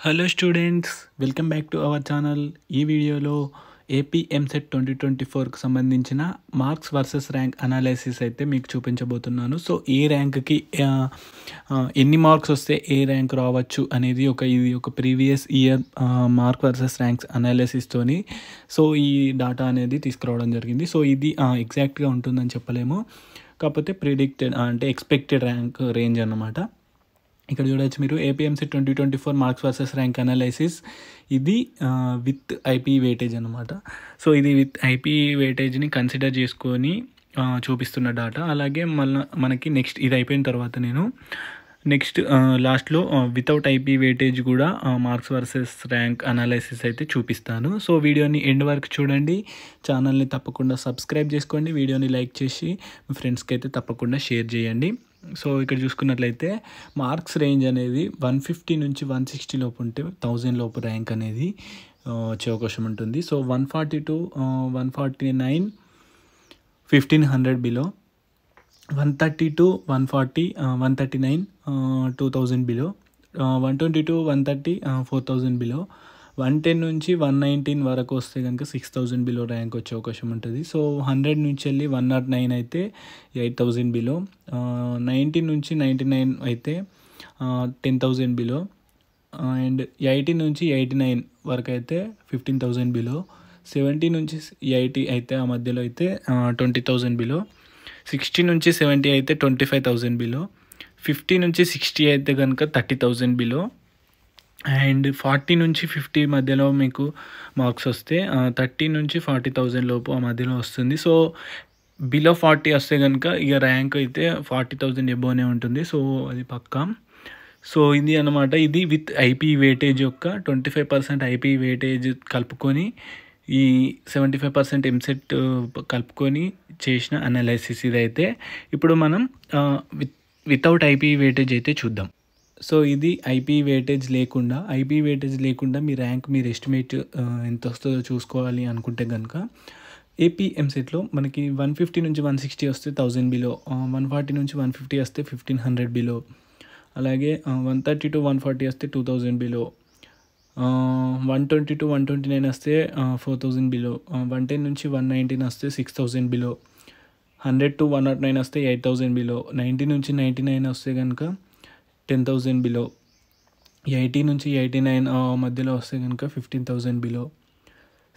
Hello students, welcome back to our channel. ఈ వీడియోలో AP EAMCET 2024కి సంబంధించిన మార్క్స్ వర్సెస్ ర్యాంక్ అనాలిసిస్ అయితే మీకు చూపించబోతున్నాను. సో ఏ ర్యాంక్కి ఎన్ని మార్క్స్ వస్తే ఏ ర్యాంక్ రావచ్చు అనేది ఇది ఒక previous year mark versus ranks అనాలిసిస్తోని సో ఈ డాటా అనేది తీసుకురావడం జరిగింది. సో ఇది ఎగ్జాక్ట్గా ఉంటుందని చెప్పలేము, కాకపోతే ప్రిడిక్టెడ్ అంటే ఎక్స్పెక్టెడ్ ర్యాంక్ రేంజ్ అన్నమాట. ఇక్కడ చూడవచ్చు మీరు APMC 2024 marks versus rank analysis. ఇది విత్ ఐపీ వెయిటేజ్ అనమాట. సో ఇది విత్ ఐపీ వెయిటేజ్ని కన్సిడర్ చేసుకొని చూపిస్తున్న డాటా. అలాగే మనకి నెక్స్ట్ ఇది అయిపోయిన తర్వాత నేను నెక్స్ట్ లాస్ట్లో వితౌట్ ఐపీ వెయిటేజ్ కూడా మార్క్స్ వర్సెస్ ర్యాంక్ అనాలైసిస్ అయితే చూపిస్తాను. సో వీడియోని ఎండ్ వరకు చూడండి. ఛానల్ని తప్పకుండా సబ్స్క్రైబ్ చేసుకోండి. వీడియోని లైక్ చేసి మీ ఫ్రెండ్స్కి అయితే తప్పకుండా షేర్ చేయండి. సో ఇక్కడ చూసుకున్నట్లయితే మార్క్స్ రేంజ్ అనేది 150 నుంచి 160 లోపు ఉంటే 1000 లోపు ర్యాంక్ అనేది వచ్చే అవకాశం ఉంటుంది. So 140 to 149 1500 below, 130 to 140 139 2000 below, 120 to 130 4000 below, 110 నుంచి 119 వరకు వస్తే కనుక 6000 బిలో ర్యాంక్ వచ్చే అవకాశం ఉంటుంది. సో 100 నుంచి వెళ్ళి 109 అయితే 8000 బిలో, 90 నుంచి 99 అయితే 10,000 బిలో, అండ్ 80 నుంచి 89 వరకు అయితే 15,000 బిలో, 70 నుంచి 80 అయితే ఆ మధ్యలో అయితే 20,000 బిలో, 60 నుంచి 70 అయితే 25,000 బిలో, 50 నుంచి 60 అయితే కనుక 30,000 బిలో, అండ్ 40 నుంచి 50 మధ్యలో మీకు మార్క్స్ వస్తే 30 నుంచి 40,000 లోపు ఆ మధ్యలో వస్తుంది. సో బిలో 40 వస్తే కనుక ఇక ర్యాంక్ అయితే 40,000 ఎబోనే ఉంటుంది. సో అది పక్కా. సో ఇది అనమాట. ఇది విత్ ఐపీ వెయిటేజ్ యొక్క 25% ఐపీ వెయిటేజ్ కలుపుకొని ఈ 75% ఎంసెట్ కలుపుకొని చేసిన అనాలైసిస్ ఇదైతే. ఇప్పుడు మనం వితౌట్ ఐపీ వెయిటేజ్ అయితే చూద్దాం. సో ఇది ఐపీ వెయిటేజ్ లేకుండా మీ ర్యాంక్ మీరు ఎస్టిమేట్ ఎంత వస్తుందో చూసుకోవాలి అనుకుంటే కనుక ఏపీ ఎంసెట్లో మనకి 150 నుంచి 160 వస్తే 1000 బిలో, 140 నుంచి 150 వస్తే 1500 బిలో, అలాగే 130 to 140 వస్తే 2000 బిలో, 120 to 129 వస్తే 4000 బిలో, 110 నుంచి 119 వస్తే 6000 బిలో, 100 to 109 వస్తే 8000 బిలో, 90 నుంచి 99 వస్తే కనుక 10,000 బిలో, 80 నుంచి 89 మధ్యలో వస్తే కనుక 15,000 బిలో,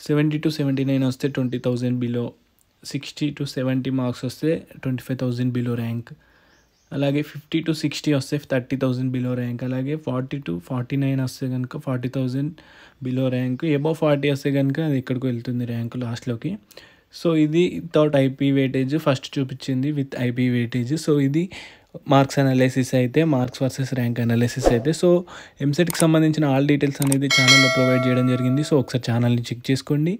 70 to 79 వస్తే 20,000 బిలో, 60 to 70 మార్క్స్ వస్తే 25,000 బిలో ర్యాంక్, అలాగే 50 to 60 వస్తే 30,000 బిలో ర్యాంక్, అలాగే 40 to 49 వస్తే కనుక 40,000 బిలో ర్యాంక్, అబవ్ 40 వస్తే కనుక అది ఎక్కడికి వెళ్తుంది ర్యాంక్ లాస్ట్లోకి. సో ఇది వితౌట్ ఐపీ వెయిటేజ్ ఫస్ట్ చూపించింది, విత్ ఐపీ వెయిటేజ్. సో ఇది మార్క్స్ అనాలిసిస్ అయితే, మార్క్స్ వర్సెస్ ర్యాంక్ అనాలిసిస్ అయితే. సో ఎంసెట్కి సంబంధించిన ఆల్ డీటెయిల్స్ అనేది ఛానల్లో ప్రొవైడ్ చేయడం జరిగింది. సో ఒకసారి ఛానల్ని చెక్ చేసుకోండి.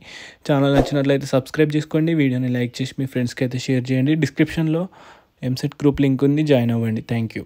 ఛానల్ నచ్చినట్లయితే సబ్స్క్రైబ్ చేసుకోండి. వీడియోని లైక్ చేసి మీ ఫ్రెండ్స్కి అయితే షేర్ చేయండి. డిస్క్రిప్షన్లో ఎంసెట్ గ్రూప్ లింక్ ఉంది, జాయిన్ అవ్వండి. Thank you.